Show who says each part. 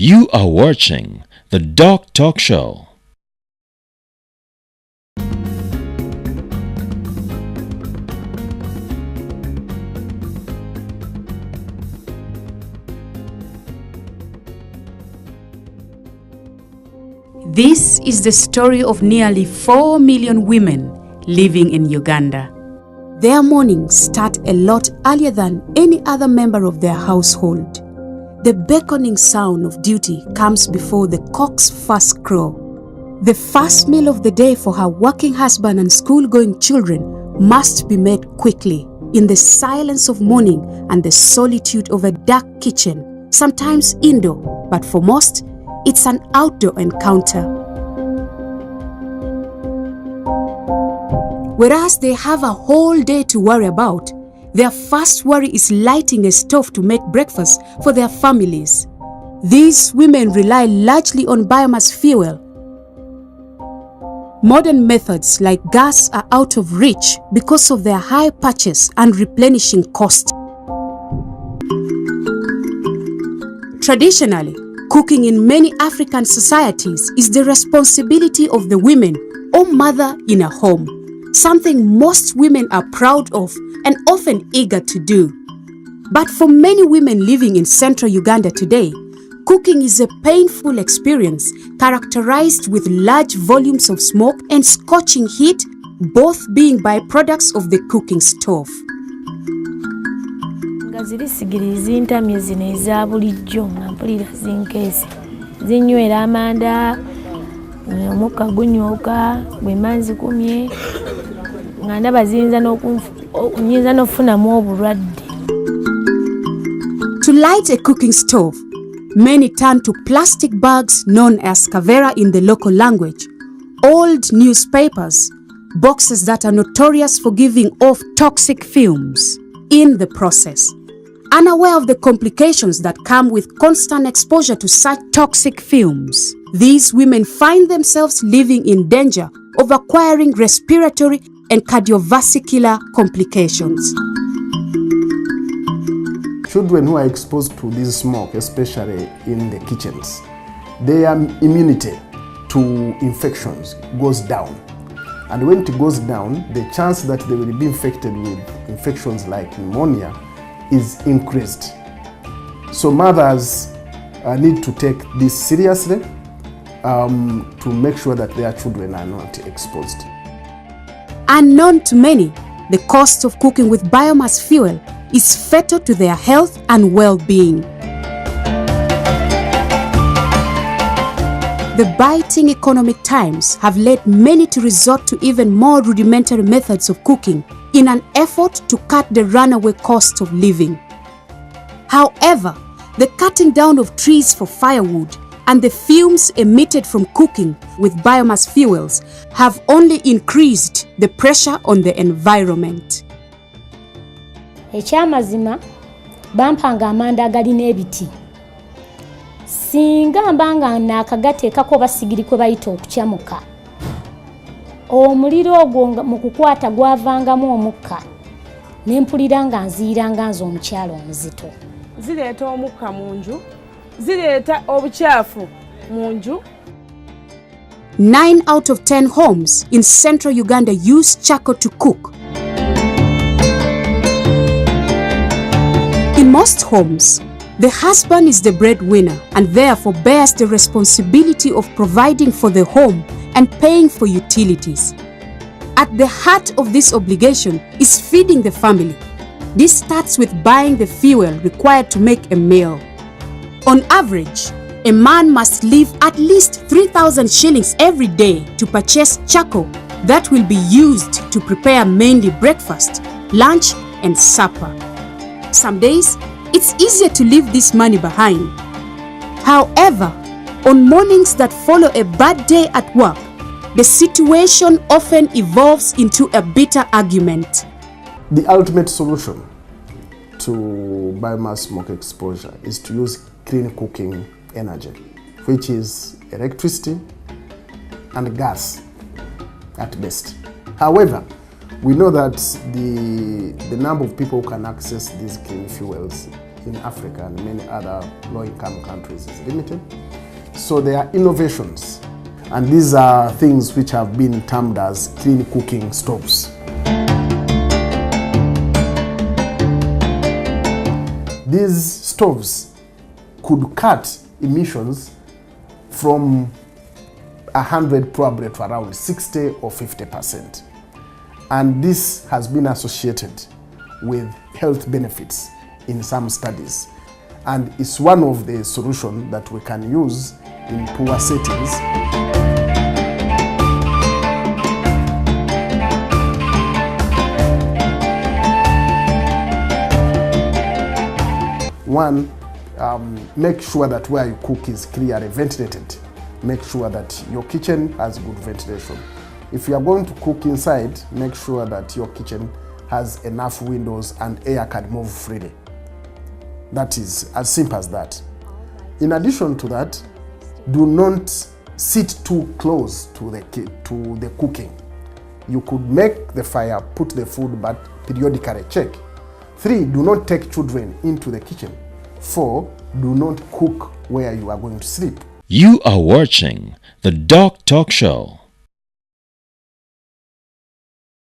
Speaker 1: You are watching the DocTalk show.
Speaker 2: This is the story of nearly 4 million women living in Uganda. Their mornings start a lot earlier than any other member of their household. The beckoning sound of duty comes before the cock's first crow. The first meal of the day for her working husband and school-going children must be made quickly in the silence of morning and the solitude of a dark kitchen, sometimes indoor, but for most, it's an outdoor encounter. Whereas they have a whole day to worry about, their first worry is lighting a stove to make breakfast for their families. These women rely largely on biomass fuel. Modern methods like gas are out of reach because of their high purchase and replenishing cost. Traditionally, cooking in many African societies is the responsibility of the women or mother in a home, something most women are proud of and often eager to do. But for many women living in central Uganda today, cooking is a painful experience characterized with large volumes of smoke and scorching heat, both being byproducts of the cooking stove.
Speaker 3: Zirisigiriza ntamye zino eza bulijjo nga mpulira zinkeese zinywera amanda omukka gunyooka bwe manzi kumye nga ndaba ziyinza n'ofunamu obulwadde.
Speaker 2: To light a cooking stove, many turn to plastic bags known as kavera in the local language, old newspapers, boxes that are notorious for giving off toxic fumes in the process. Unaware of the complications that come with constant exposure to such toxic fumes, these women find themselves living in danger of acquiring respiratory and cardiovascular complications.
Speaker 4: Children who are exposed to this smoke, especially in the kitchens, their immunity to infections goes down. And when it goes down, the chance that they will be infected with infections like pneumonia is increased. So mothers need to take this seriously to make sure that their children are not exposed.
Speaker 2: Unknown to many, the cost of cooking with biomass fuel is fatal to their health and well-being. The biting economic times have led many to resort to even more rudimentary methods of cooking in an effort to cut the runaway cost of living. However, the cutting down of trees for firewood and the fumes emitted from cooking with biomass fuels have only increased the pressure on the environment.
Speaker 3: Ekyamazima bampanga amanda agalina ebiti. Singa mbanga naakagateekako basigiri kwe bayita okukyamuka. Omuliro ogwo mu kukwata gwavangamu omukka. Ne mpulira nga nziira nga nze omukyalo omuzito.
Speaker 5: Zireeta omukka mu nju, zireeta obukyafu mu nju.
Speaker 2: 9 out of 10 homes in central Uganda use charcoal to cook. In most homes, the husband is the breadwinner and therefore bears the responsibility of providing for the home and paying for utilities. At the heart of this obligation is feeding the family. This starts with buying the fuel required to make a meal. On average, a man must leave at least 3,000 shillings every day to purchase charcoal that will be used to prepare mainly breakfast, lunch, and supper. Some days, it's easier to leave this money behind. However, on mornings that follow a bad day at work, the situation often evolves into a bitter argument.
Speaker 4: The ultimate solution to biomass smoke exposure is to use clean cooking energy, which is electricity and gas at best. However, we know that the number of people who can access these clean fuels in Africa and many other low-income countries is limited. So there are innovations, and these are things which have been termed as clean cooking stoves. These stoves could cut emissions from 100 probably to around 60 or 50%. And this has been associated with health benefits in some studies. And it's one of the solutions that we can use in poor settings. One, make sure that where you cook is clearly ventilated. Make sure that your kitchen has good ventilation. If you are going to cook inside, make sure that your kitchen has enough windows and air can move freely. That is as simple as that. In addition to that, do not sit too close to the cooking. You could make the fire, put the food, but periodically check. 3, do not take children into the kitchen. 4, do not cook where you are going to sleep.
Speaker 1: You are watching the DocTalk Show.